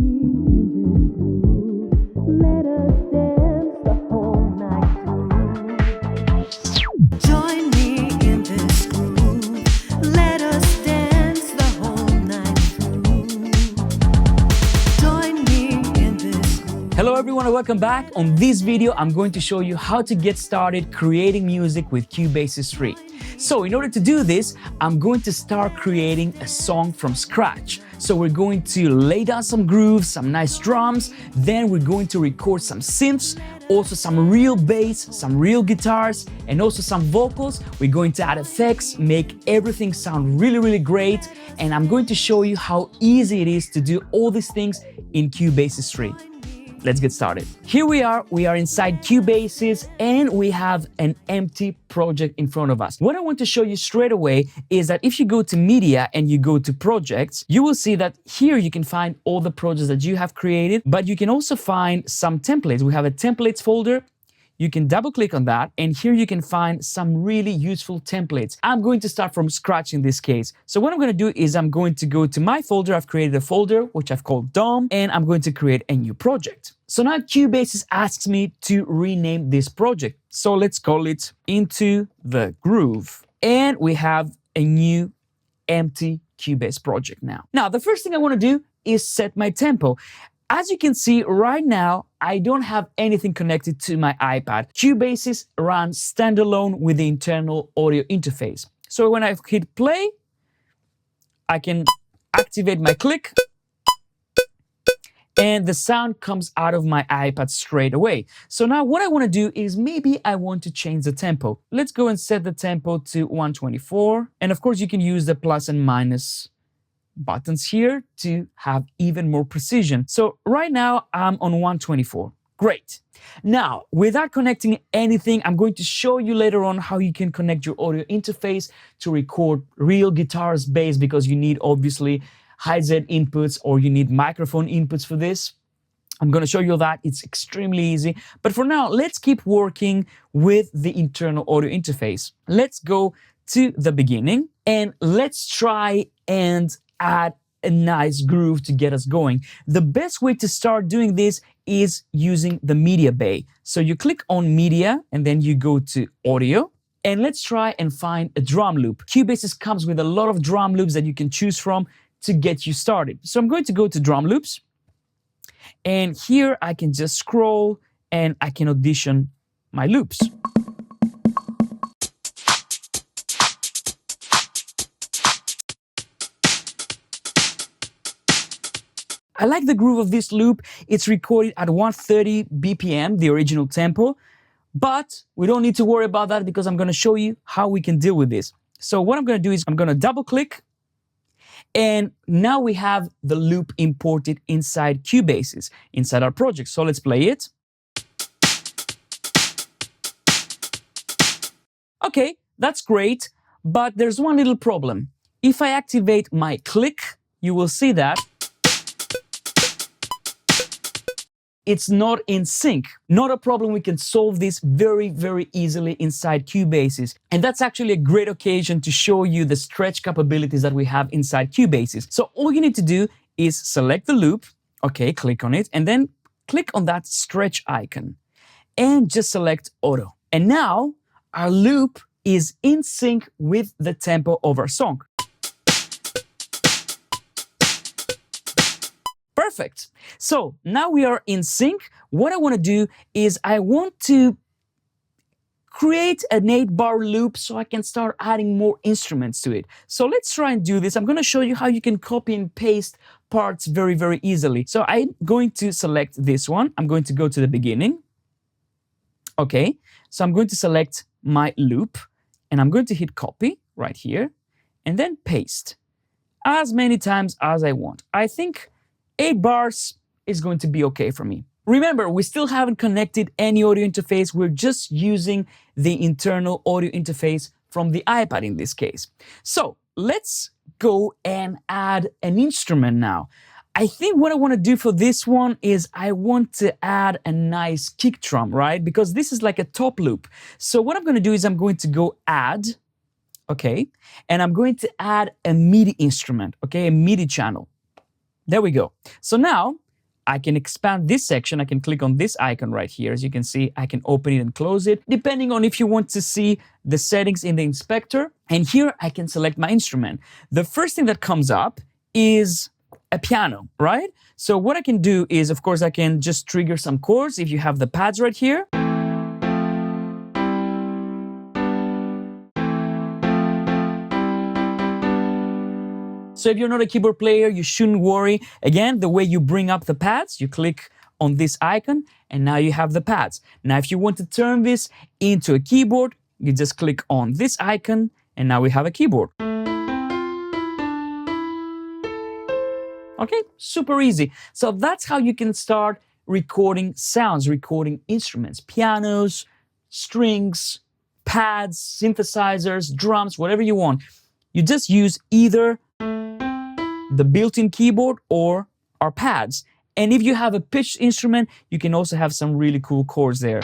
Let us dance the whole night through. Join me in this groove. Let us dance the whole night through. Join me in this groove. Hello everyone and welcome back. On this video, I'm going to show you how to get started creating music with Cubasis 3. So in order to do this, I'm going to start creating a song from scratch. So we're going to lay down some grooves, some nice drums, then we're going to record some synths, also some real bass, some real guitars, and also some vocals. We're going to add effects, make everything sound really great, and I'm going to show you how easy it is to do all these things in Cubasis 3. Let's get started. Here we are inside Cubasis and we have an empty project in front of us. What I want to show you straight away is that if you go to media and you go to projects, you will see that here you can find all the projects that you have created, but you can also find some templates. We have a templates folder. You can double click on that and here you can find some really useful templates. I'm going to start from scratch in this case. So what I'm going to do is I'm going to go to my folder. I've created a folder which I've called DOM and I'm going to create a new project. So now Cubasis asks me to rename this project. So let's call it Into the Groove. And we have a new empty Cubase project now. Now, the first thing I want to do is set my tempo. As you can see right now, I don't have anything connected to my iPad. Cubasis runs standalone with the internal audio interface. So when I hit play, I can activate my click and the sound comes out of my iPad straight away. So now what I want to do is maybe I want to change the tempo. Let's go and set the tempo to 124. And of course you can use the plus and minus buttons here to have even more precision. So right now I'm on 124. Great. Now, without connecting anything, I'm going to show you later on how you can connect your audio interface to record real guitars, bass, because you need obviously hi-Z inputs or you need microphone inputs for this. I'm going to show you that. It's extremely easy. But for now, let's keep working with the internal audio interface. Let's go to the beginning and let's try and add a nice groove to get us going. The best way to start doing this is using the media bay. So you click on media and then you go to audio and let's try and find a drum loop. Cubasis comes with a lot of drum loops that you can choose from to get you started. So I'm going to go to drum loops and here I can just scroll and I can audition my loops. I like the groove of this loop. It's recorded at 130 BPM, the original tempo, but we don't need to worry about that because I'm going to show you how we can deal with this. So what I'm going to do is I'm going to double click and now we have the loop imported inside Cubasis, inside our project. So let's play it. Okay, that's great, but there's one little problem. If I activate my click, you will see that it's not in sync. Not a problem, we can solve this very easily inside Cubasis. And that's actually a great occasion to show you the stretch capabilities that we have inside Cubasis. So all you need to do is select the loop, okay, click on it, and then click on that stretch icon and just select auto. And now our loop is in sync with the tempo of our song. Perfect. So now we are in sync. What I want to do is I want to create an 8-bar loop so I can start adding more instruments to it. So let's try and do this. I'm going to show you how you can copy and paste parts very easily. So I'm going to select this one. I'm going to go to the beginning. Okay, so I'm going to select my loop and I'm going to hit copy right here and then paste as many times as I want. I think 8 bars is going to be okay for me. Remember, we still haven't connected any audio interface. We're just using the internal audio interface from the iPad in this case. So let's go and add an instrument now. I think what I want to do for this one is I want to add a nice kick drum, right? Because this is like a top loop. So what I'm going to do is I'm going to go add, okay? And I'm going to add a Midi instrument, okay? A Midi channel. There we go. So now I can expand this section. I can click on this icon right here. As you can see, I can open it and close it, depending on if you want to see the settings in the inspector. And here I can select my instrument. The first thing that comes up is a piano, right? So what I can do is, of course, I can just trigger some chords if you have the pads right here. So if you're not a keyboard player, you shouldn't worry. Again, the way you bring up the pads, you click on this icon and now you have the pads. Now, if you want to turn this into a keyboard, you just click on this icon and now we have a keyboard. Okay, super easy. So that's how you can start recording sounds, recording instruments, pianos, strings, pads, synthesizers, drums, whatever you want. You just use either the built-in keyboard or our pads. And if you have a pitched instrument, you can also have some really cool chords there.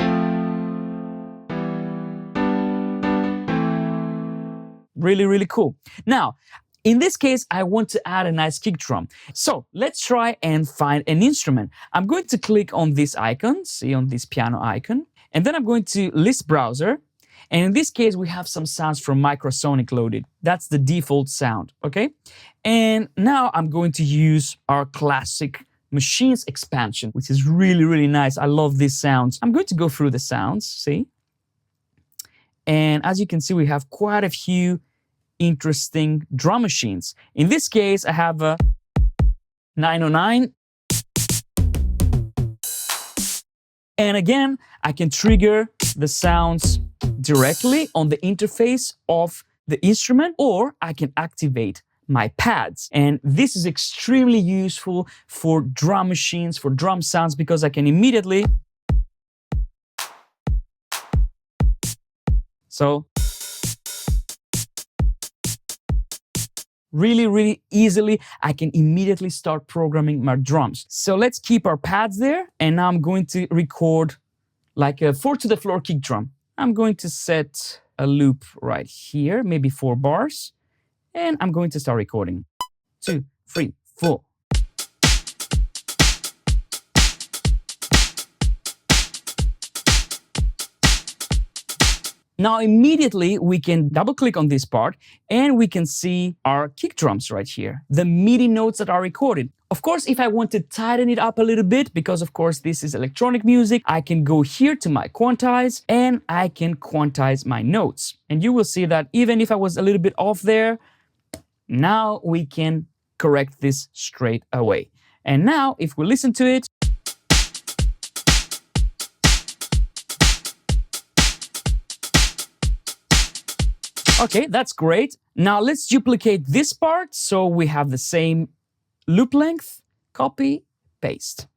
Really, really cool. Now, in this case, I want to add a nice kick drum. So let's try and find an instrument. I'm going to click on this icon, see on this piano icon, and then I'm going to list browser. And in this case, we have some sounds from Microsonic loaded. That's the default sound, okay? And now I'm going to use our classic machines expansion, which is really, really nice. I love these sounds. I'm going to go through the sounds, see? And as you can see, we have quite a few interesting drum machines. In this case, I have a 909. And again, I can trigger the sounds directly on the interface of the instrument, or I can activate my pads. And this is extremely useful for drum machines, for drum sounds, because I can immediately... So, really, really easily, I can immediately start programming my drums. So let's keep our pads there. And now I'm going to record like a 4 to the floor kick drum. I'm going to set a loop right here, maybe 4 bars. And I'm going to start recording. 2, 3, 4. Now, immediately, we can double click on this part and we can see our kick drums right here, the MIDI notes that are recorded. Of course, if I want to tighten it up a little bit, because of course this is electronic music, I can go here to my Quantize and I can quantize my notes. And you will see that even if I was a little bit off there, now we can correct this straight away. And now, if we listen to it, okay, that's great. Now let's duplicate this part so we have the same loop length, copy, paste,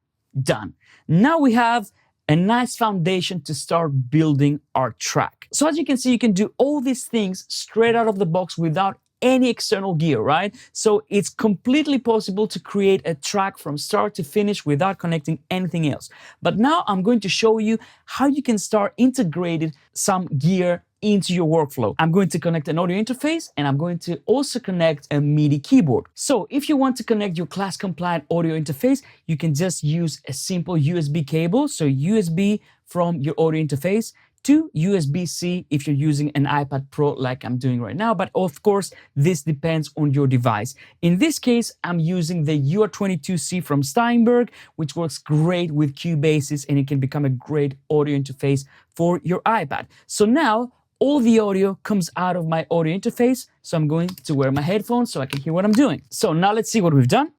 done. Now we have a nice foundation to start building our track. So as you can see, you can do all these things straight out of the box without any external gear, right? So it's completely possible to create a track from start to finish without connecting anything else. But now I'm going to show you how you can start integrating some gear into your workflow. I'm going to connect an audio interface and I'm going to also connect a MIDI keyboard. So if you want to connect your class compliant audio interface, you can just use a simple USB cable. So USB from your audio interface to USB-C if you're using an iPad Pro like I'm doing right now. But of course, this depends on your device. In this case, I'm using the UR22C from Steinberg, which works great with Cubasis and it can become a great audio interface for your iPad. So now, all the audio comes out of my audio interface. So I'm going to wear my headphones so I can hear what I'm doing. So now let's see what we've done.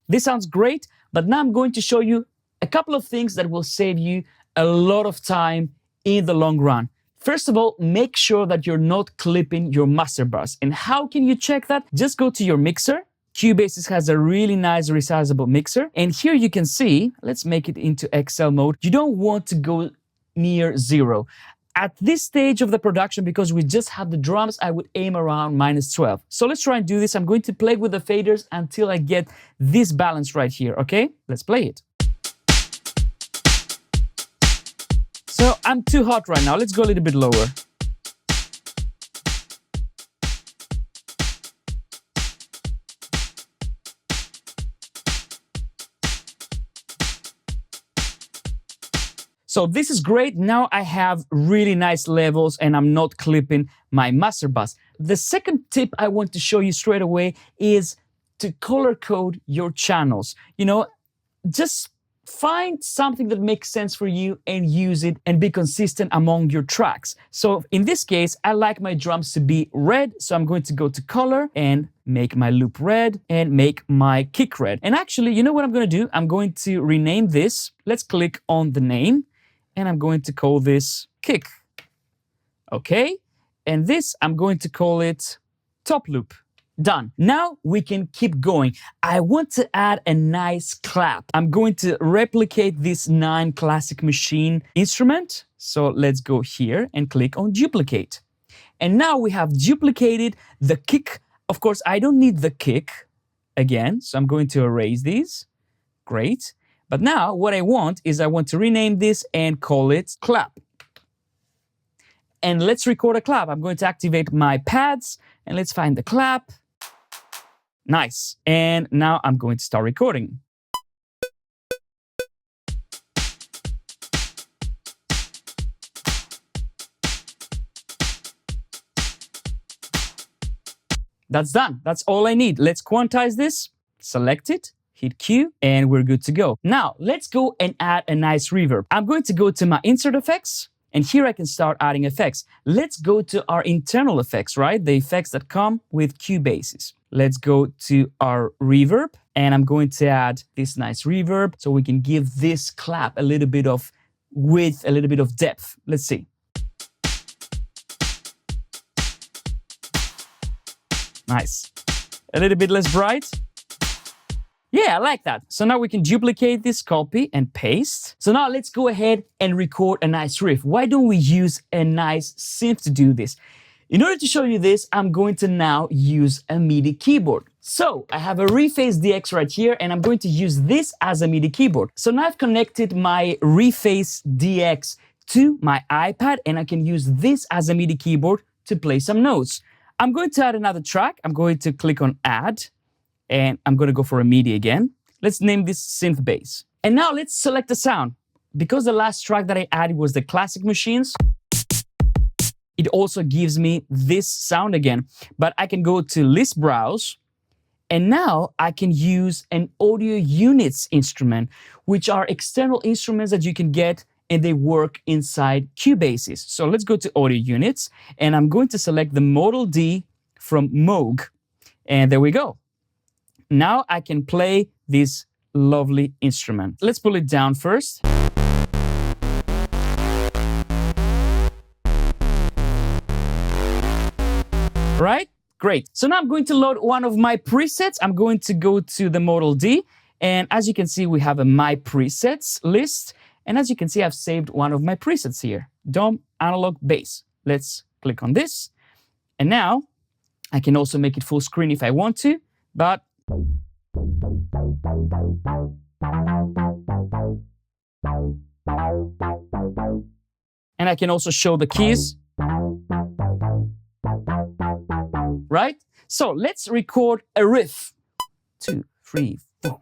This sounds great, but now I'm going to show you a couple of things that will save you a lot of time in the long run. First of all, make sure that you're not clipping your master bars. And how can you check that? Just go to your mixer. Cubasis has a really nice resizable mixer. And here you can see, let's make it into Excel mode. You don't want to go near 0. At this stage of the production, because we just have the drums, I would aim around -12. So let's try and do this. I'm going to play with the faders until I get this balance right here, okay? Let's play it. So I'm too hot right now. Let's go a little bit lower. So this is great. Now I have really nice levels and I'm not clipping my master bus. The second tip I want to show you straight away is to color code your channels. You know, just find something that makes sense for you and use it and be consistent among your tracks. So in this case, I like my drums to be red. So I'm going to go to color and make my loop red and make my kick red. And actually, you know what I'm going to do? I'm going to rename this. Let's click on the name and I'm going to call this kick. Okay. And this, I'm going to call it top loop. Done. Now we can keep going. I want to add a nice clap. I'm going to replicate this 9 classic machine instrument. So let's go here and click on duplicate. And now we have duplicated the kick. Of course, I don't need the kick again. So I'm going to erase these. Great. But now what I want is I want to rename this and call it clap. And let's record a clap. I'm going to activate my pads and let's find the clap. Nice. And now I'm going to start recording. That's done. That's all I need. Let's quantize this, select it, hit Q, and we're good to go. Now, let's go and add a nice reverb. I'm going to go to my insert effects, and here I can start adding effects. Let's go to our internal effects, right? The effects that come with Cubasis. Let's go to our reverb, and I'm going to add this nice reverb so we can give this clap a little bit of width, a little bit of depth. Let's see. Nice. A little bit less bright. Yeah, I like that. So now we can duplicate this, copy and paste. So now let's go ahead and record a nice riff. Why don't we use a nice synth to do this? In order to show you this, I'm going to now use a Midi keyboard. So I have a Rephase DX right here, and I'm going to use this as a Midi keyboard. So now I've connected my Rephase DX to my iPad, and I can use this as a Midi keyboard to play some notes. I'm going to add another track. I'm going to click on Add, and I'm going to go for a Midi again. Let's name this Synth Bass. And now let's select the sound. Because the last track that I added was the classic machines, it also gives me this sound again. But I can go to List Browse, and now I can use an audio units instrument, which are external instruments that you can get and they work inside Cubasis. So let's go to Audio Units, and I'm going to select the Model D from Moog, and there we go. Now I can play this lovely instrument. Let's pull it down first. Right? Great. So now I'm going to load one of my presets. I'm going to go to the Model D, and as you can see, we have a My Presets list. And as you can see, I've saved one of my presets here, Dom Analog Bass. Let's click on this. And now I can also make it full screen if I want to, but and I can also show the keys. Right? So let's record a riff. 2, 3, 4.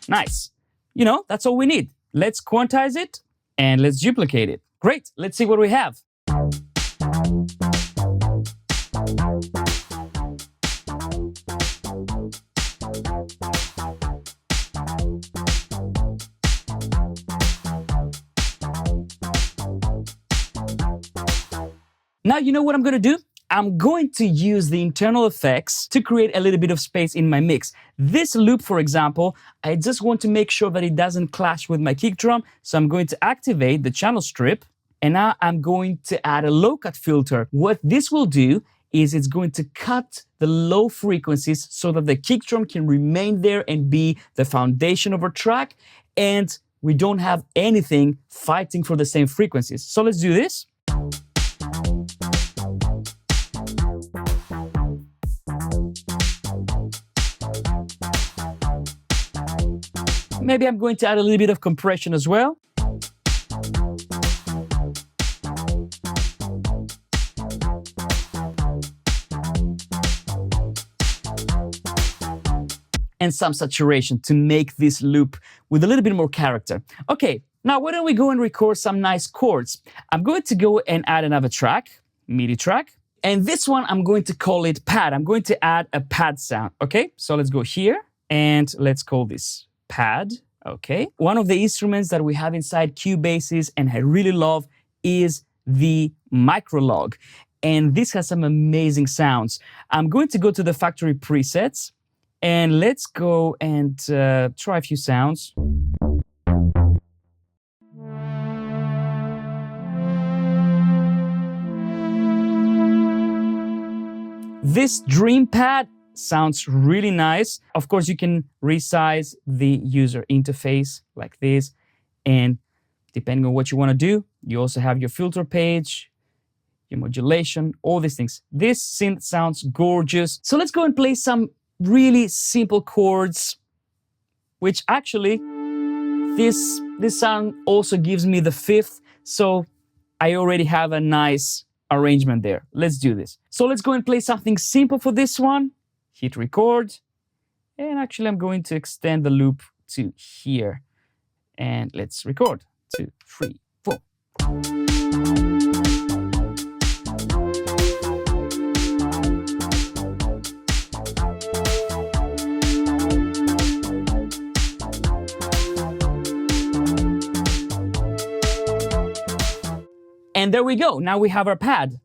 Nice. You know, that's all we need. Let's quantize it and let's duplicate it. Great. Let's see what we have. Now, you know what I'm going to do? I'm going to use the internal effects to create a little bit of space in my mix. This loop, for example, I just want to make sure that it doesn't clash with my kick drum. So I'm going to activate the channel strip, and now I'm going to add a low cut filter. What this will do is it's going to cut the low frequencies so that the kick drum can remain there and be the foundation of our track, and we don't have anything fighting for the same frequencies. So let's do this. Maybe I'm going to add a little bit of compression as well. and some saturation to make this loop with a little bit more character. Okay, now why don't we go and record some nice chords? I'm going to go and add another track, MIDI track, and this one I'm going to call it pad. I'm going to add a pad sound, okay? So let's go here and let's call this pad, okay? One of the instruments that we have inside Cubasis and I really love is the Micrologue. And this has some amazing sounds. I'm going to go to the factory presets and let's go and try a few sounds. This Dream Pad sounds really nice. Of course, you can resize the user interface like this. And depending on what you want to do, you also have your filter page, your modulation, all these things. This synth sounds gorgeous. So let's go and play some really simple chords, which actually, this sound also gives me the fifth. So I already have a nice arrangement there. Let's do this. So let's go and play something simple for this one. Hit record. And actually, I'm going to extend the loop to here. And let's record. 2, 3, 4. And there we go. Now we have our pad.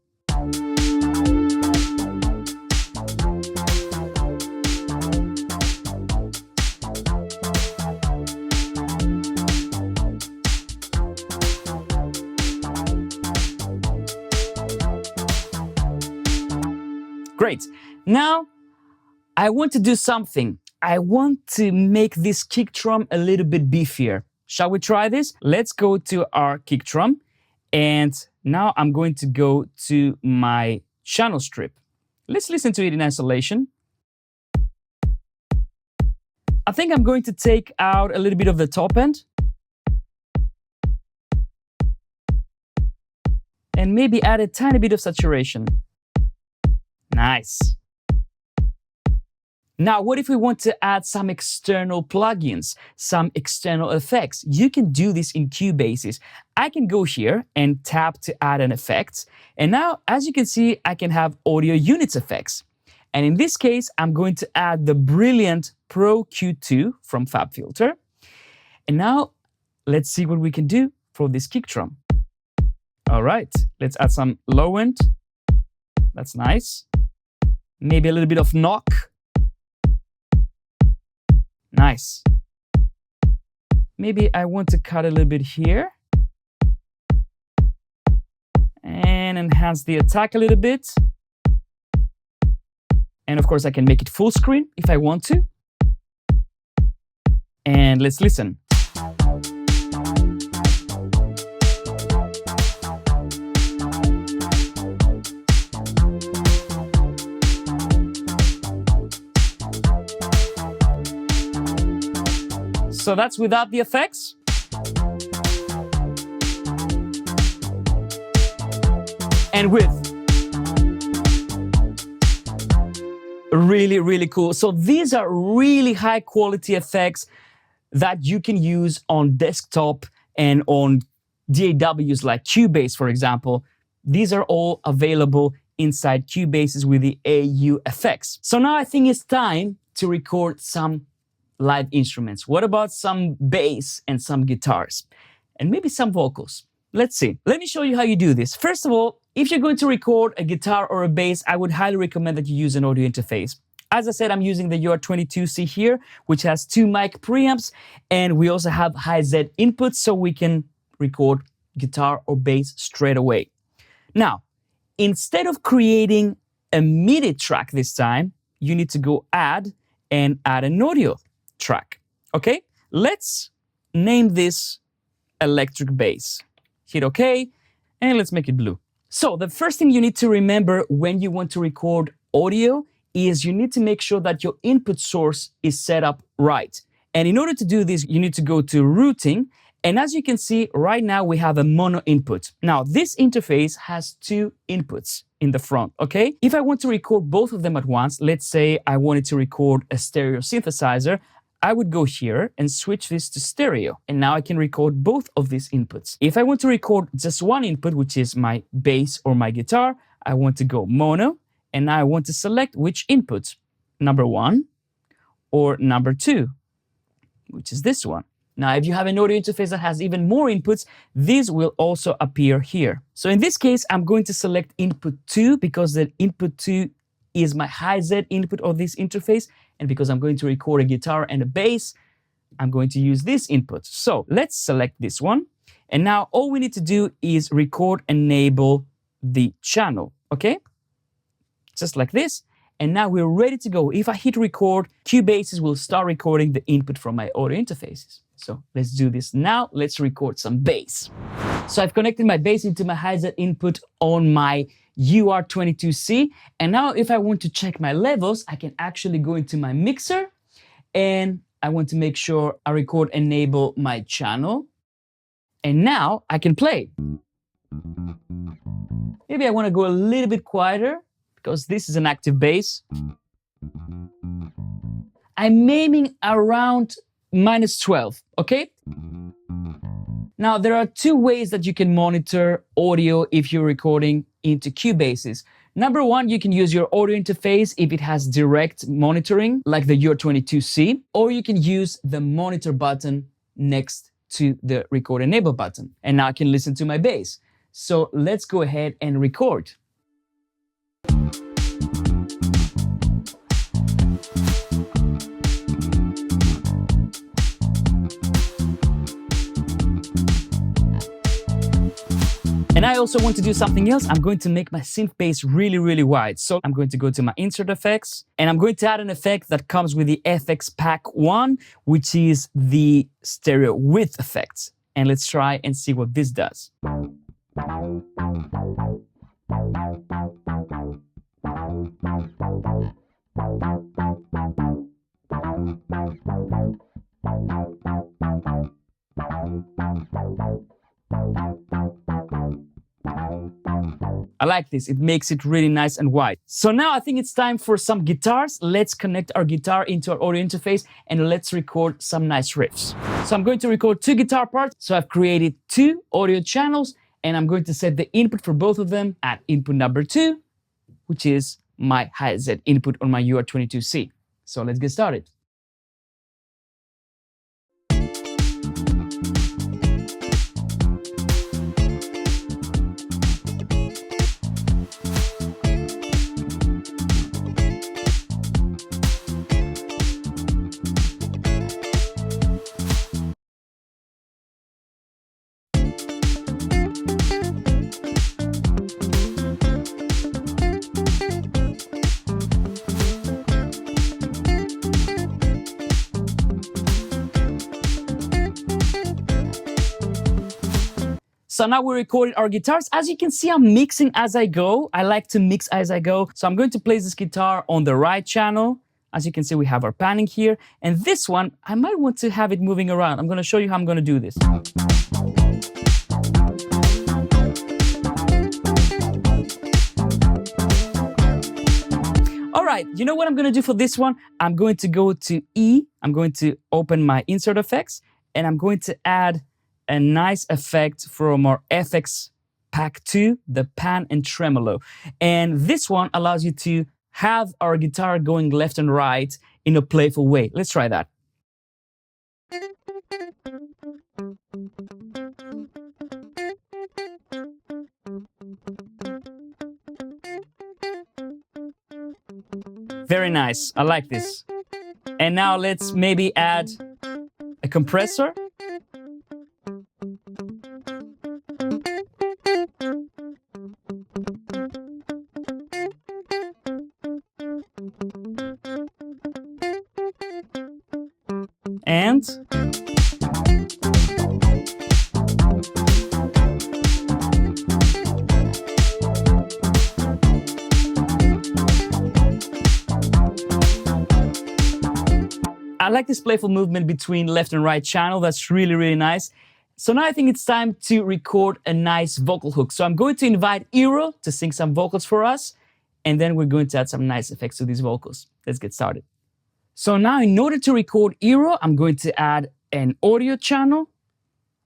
Great. Now I want to do something. I want to make this kick drum a little bit beefier. Shall we try this? Let's go to our kick drum. And now I'm going to go to my channel strip. Let's listen to it in isolation. I think I'm going to take out a little bit of the top end. And maybe add a tiny bit of saturation. Nice. Now, what if we want to add some external plugins, some external effects? You can do this in Cubasis. I can go here and tap to add an effect. And now, as you can see, I can have audio units effects. And in this case, I'm going to add the brilliant Pro Q2 from FabFilter. And now, let's see what we can do for this kick drum. All right, let's add some low end. That's nice. Maybe a little bit of knock. Nice. Maybe I want to cut a little bit here. And enhance the attack a little bit. And of course, I can make it full screen if I want to. And let's listen. So that's without the effects. And with. Really, really cool. So these are really high quality effects that you can use on desktop and on DAWs like Cubase, for example. These are all available inside Cubasis with the AU effects. So now I think it's time to record some live instruments. What about some bass and some guitars? And maybe some vocals. Let's see. Let me show you how you do this. First of all, if you're going to record a guitar or a bass, I would highly recommend that you use an audio interface. As I said, I'm using the UR22C here, which has 2 mic preamps, and we also have high Z inputs, so we can record guitar or bass straight away. Now, instead of creating a MIDI track this time, you need to go add an audio track. Okay, let's name this electric bass. Hit OK, and let's make it blue. So the first thing you need to remember when you want to record audio is you need to make sure that your input source is set up right. And in order to do this, you need to go to routing. And as you can see, right now we have a mono input. Now, this interface has 2 inputs. in the front, okay? If I want to record both of them at once, let's say I wanted to record a stereo synthesizer, I would go here and switch this to stereo. And now I can record both of these inputs. If I want to record just one input, which is my bass or my guitar, I want to go mono, and now I want to select which input, number 1 or number 2, which is this one. Now, if you have an audio interface that has even more inputs, these will also appear here. So in this case, I'm going to select input 2 because the input 2 is my high Z input of this interface. And because I'm going to record a guitar and a bass, I'm going to use this input. So let's select this one. And now all we need to do is record enable the channel, okay? Just like this. And now we're ready to go. If I hit record, Cubasis will start recording the input from my audio interfaces. So let's do this now. Let's record some bass. So I've connected my bass into my hi-hat input on my UR22C. And now if I want to check my levels, I can actually go into my mixer and I want to make sure I record enable my channel. And now I can play. Maybe I want to go a little bit quieter because this is an active bass. I'm aiming around -12, okay? Now, there are two ways that you can monitor audio if you're recording into Cubasis. Number one, you can use your audio interface if it has direct monitoring, like the UR22C, or you can use the monitor button next to the record enable button. And now I can listen to my bass. So let's go ahead and record. And I also want to do something else. I'm going to make my synth bass really, really wide. So I'm going to go to my insert effects and I'm going to add an effect that comes with the FX Pack 1, which is the stereo width effect. And let's try and see what this does. I like this, it makes it really nice and wide. So now I think it's time for some guitars. Let's connect our guitar into our audio interface and let's record some nice riffs. So I'm going to record two guitar parts. So I've created two audio channels and I'm going to set the input for both of them at input number 2, which is my hi-hat input on my UR22C. So let's get started. So now we're recording our guitars. As you can see, I'm mixing as I go. I like to mix as I go. So I'm going to place this guitar on the right channel. As you can see, we have our panning here. And this one, I might want to have it moving around. I'm going to show you how I'm going to do this. All right, you know what I'm going to do for this one? I'm going to go to E. I'm going to open my insert effects and I'm going to add a nice effect from our FX Pack 2, the pan and tremolo. And this one allows you to have our guitar going left and right in a playful way. Let's try that. Very nice, I like this. And now let's maybe add a compressor. And I like this playful movement between left and right channel. That's really, really nice. So now I think it's time to record a nice vocal hook. So I'm going to invite Eero to sing some vocals for us, and then we're going to add some nice effects to these vocals. Let's get started. So now in order to record Eero, I'm going to add an audio channel.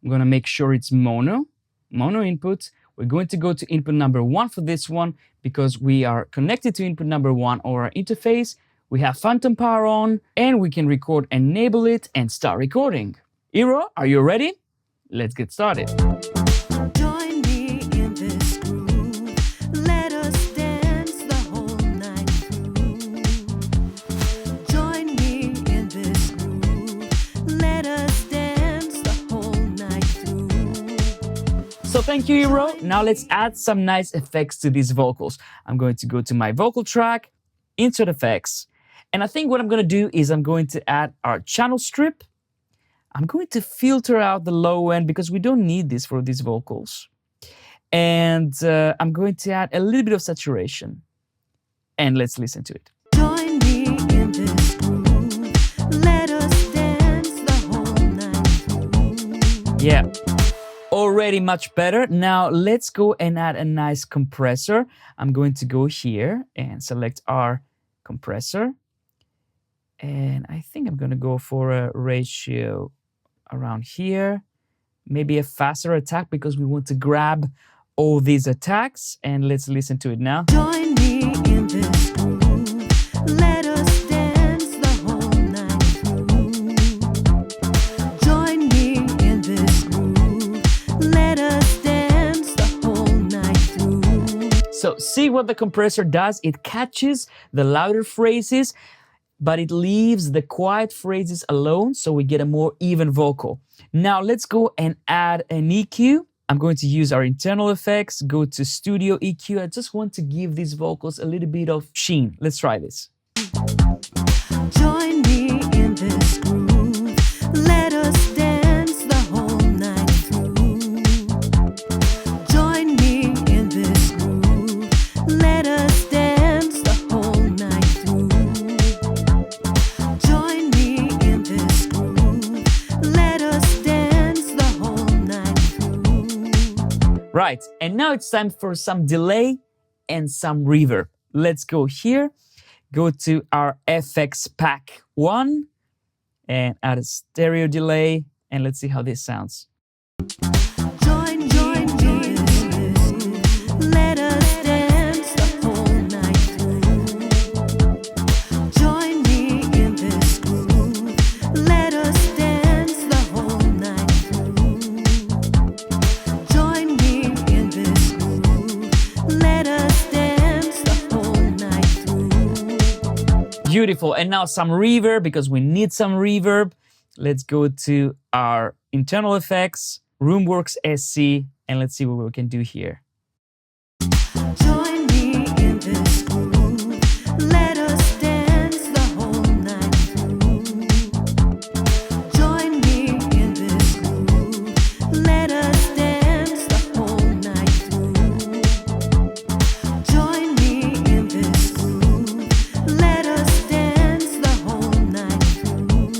I'm going to make sure it's mono input. We're going to go to input number 1 for this one because we are connected to input number 1 or our interface. We have phantom power on, and we can record, enable it, and start recording. Eero, are you ready? Let's get started. Join me in this groove. Let us dance the whole night through. Join me in this groove. Let us dance the whole night through. So thank you, Eero. Now let's add some nice effects to these vocals. I'm going to go to my vocal track, insert effects. And I think what I'm going to do is I'm going to add our channel strip. I'm going to filter out the low end because we don't need this for these vocals. And I'm going to add a little bit of saturation. And let's listen to it. Join me in this groove. Let us dance the whole night through. Yeah, already much better. Now let's go and add a nice compressor. I'm going to go here and select our compressor. And I think I'm going to go for a ratio around here, maybe a faster attack because we want to grab all these attacks. And let's listen to it now. Join me in this groove. Let us dance the whole night through. Join me in this groove. Let us dance the whole night through. So see what the compressor does? It catches the louder phrases, but it leaves the quiet phrases alone, so we get a more even vocal. Now let's go and add an EQ. I'm going to use our internal effects, go to Studio EQ. I just want to give these vocals a little bit of sheen. Let's try this. Join me in this groove. Let us dance the whole night through. Join me in this groove. Let us dance the whole night through. Join me in this groove. Let us dance the whole night through. Right, and now it's time for some delay and some reverb. Let's go here, go to our FX Pack 1 and add a stereo delay, and let's see how this sounds. Join me in this groove. Let us dance the whole night through. Join me in this groove. Let us dance the whole night through. Join me in this groove. Let us dance the whole night through. Beautiful, and now some reverb because we need some reverb. Let's go to our internal effects, Roomworks SC, and let's see what we can do here. Join me in this groove. Let us dance the whole night through. Join me in this groove. Let us dance the whole night through. Join me in this groove. Let us dance the whole night through.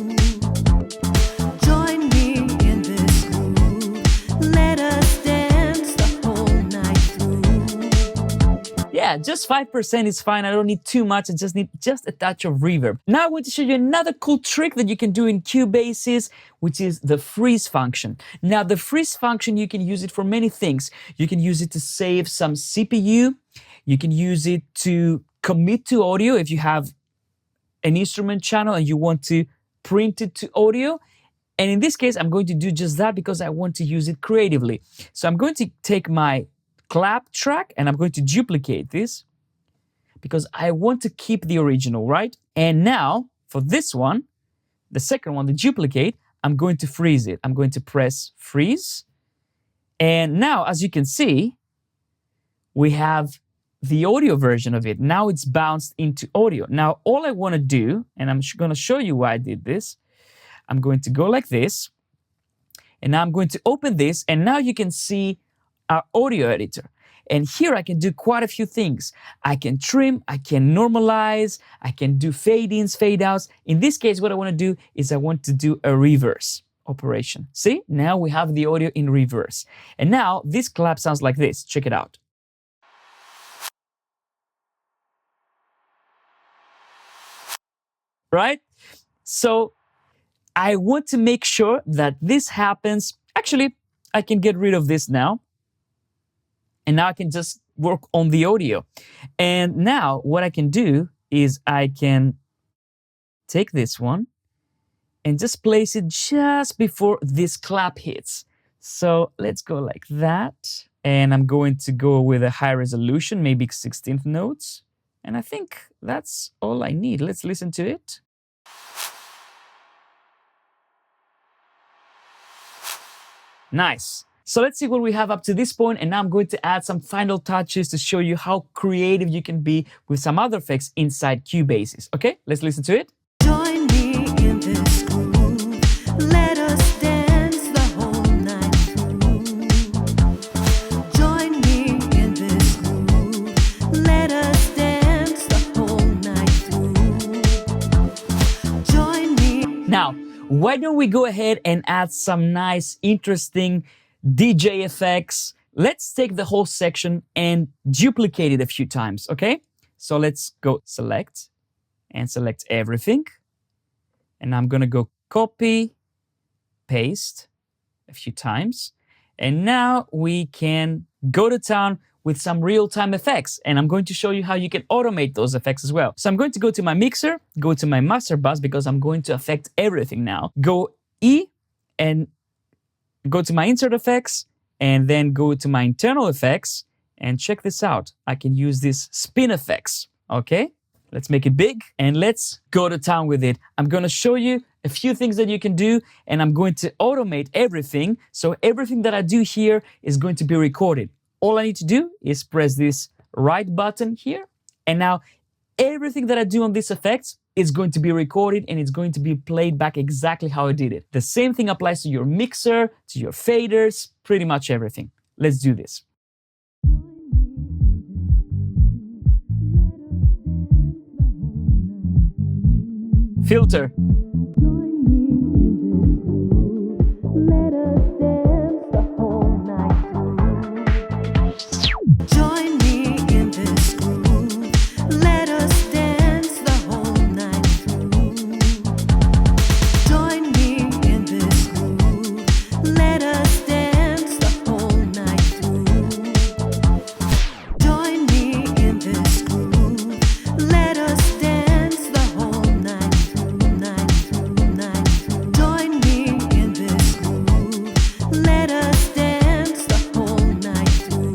Join me in this groove. Let us dance the whole night through. Yeah, just 5% is fine. I don't need too much. I just need just a touch of reverb. Now I'm going to show you another cool trick that you can do in Cubasis, which is the freeze function. Now the freeze function, you can use it for many things. You can use it to save some CPU. You can use it to commit to audio if you have an instrument channel and you want to print it to audio. And in this case, I'm going to do just that because I want to use it creatively. So I'm going to take my clap track and I'm going to duplicate this because I want to keep the original, right? And now for this one, the second one, the duplicate, I'm going to freeze it. I'm going to press freeze. And now, as you can see, we have the audio version of it. Now it's bounced into audio. Now, all I want to do, and I'm going to show you why I did this, I'm going to go like this, and now I'm going to open this, and now you can see our audio editor. And here I can do quite a few things. I can trim, I can normalize, I can do fade ins, fade outs. In this case, what I want to do is I want to do a reverse. operation. See, now we have the audio in reverse. And now this clap sounds like this. Check it out. Right? So I want to make sure that this happens. Actually, I can get rid of this now. And now I can just work on the audio. And now what I can do is I can take this one and just place it just before this clap hits. So let's go like that. And I'm going to go with a high resolution, maybe 16th notes. And I think that's all I need. Let's listen to it. Nice. So let's see what we have up to this point, and now I'm going to add some final touches to show you how creative you can be with some other effects inside Cubasis. Okay, let's listen to it. Join me in this groove. Let us dance the whole night through. Join me in this groove. Let us dance the whole night through. Join me. Now, why don't we go ahead and add some nice, interesting DJ effects. Let's take the whole section and duplicate it a few times, okay? So let's go select and select everything. And I'm gonna go copy, paste a few times. And now we can go to town with some real-time effects. And I'm going to show you how you can automate those effects as well. So I'm going to go to my mixer, go to my master bus because I'm going to affect everything now. Go E and go to my insert effects and then go to my internal effects and check this out. I can use this spin effects, okay? Let's make it big and let's go to town with it. I'm gonna show you a few things that you can do and I'm going to automate everything. So everything that I do here is going to be recorded. All I need to do is press this right button here. And now everything that I do on this effect is going to be recorded and it's going to be played back exactly how I did it. The same thing applies to your mixer, to your faders, pretty much everything. Let's do this. Filter. Let us dance the whole night through. Join me in this groove. Let us dance the whole night through. Join me in this groove. Let us dance the whole night through. Join me in this groove. Let us dance the whole night through, night through, night through. Join me in this groove. Let us dance the whole night through.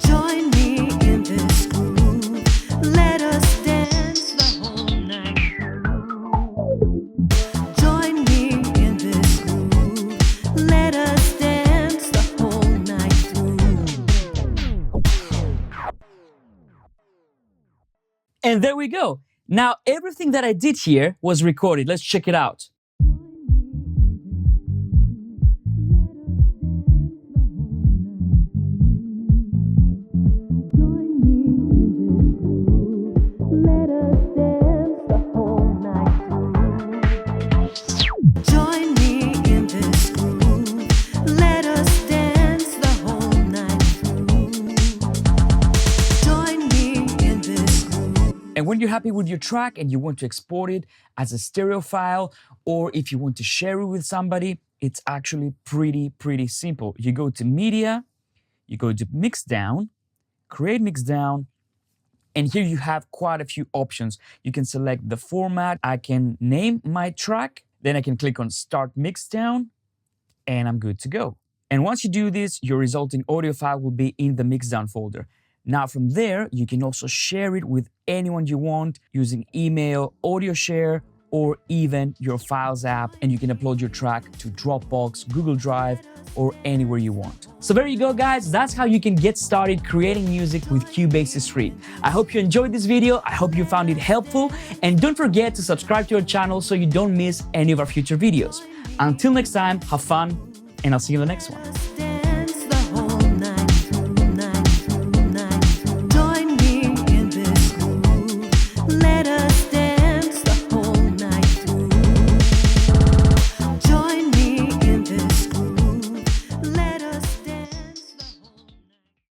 Join me in this groove. Let us dance the whole night through. Join me in this groove. Let us dance the whole night through. And there we go. Now everything that I did here was recorded. Let's check it out. Let us dance the whole night through. Join me in this groove. Let us dance the whole night through. Join me in this groove. And when you're happy with your track and you want to export it as a stereo file, or if you want to share it with somebody, it's actually pretty simple. You go to Media, you go to Mixdown, create Mixdown, and here you have quite a few options. You can select the format. I can name my track, then I can click on Start Mixdown, and I'm good to go. And once you do this, your resulting audio file will be in the Mixdown folder. Now from there, you can also share it with anyone you want using email, audio share, or even your Files app, and you can upload your track to Dropbox, Google Drive, or anywhere you want. So there you go, guys. That's how you can get started creating music with Cubasis 3. I hope you enjoyed this video. I hope you found it helpful. And don't forget to subscribe to our channel so you don't miss any of our future videos. Until next time, have fun, and I'll see you in the next one.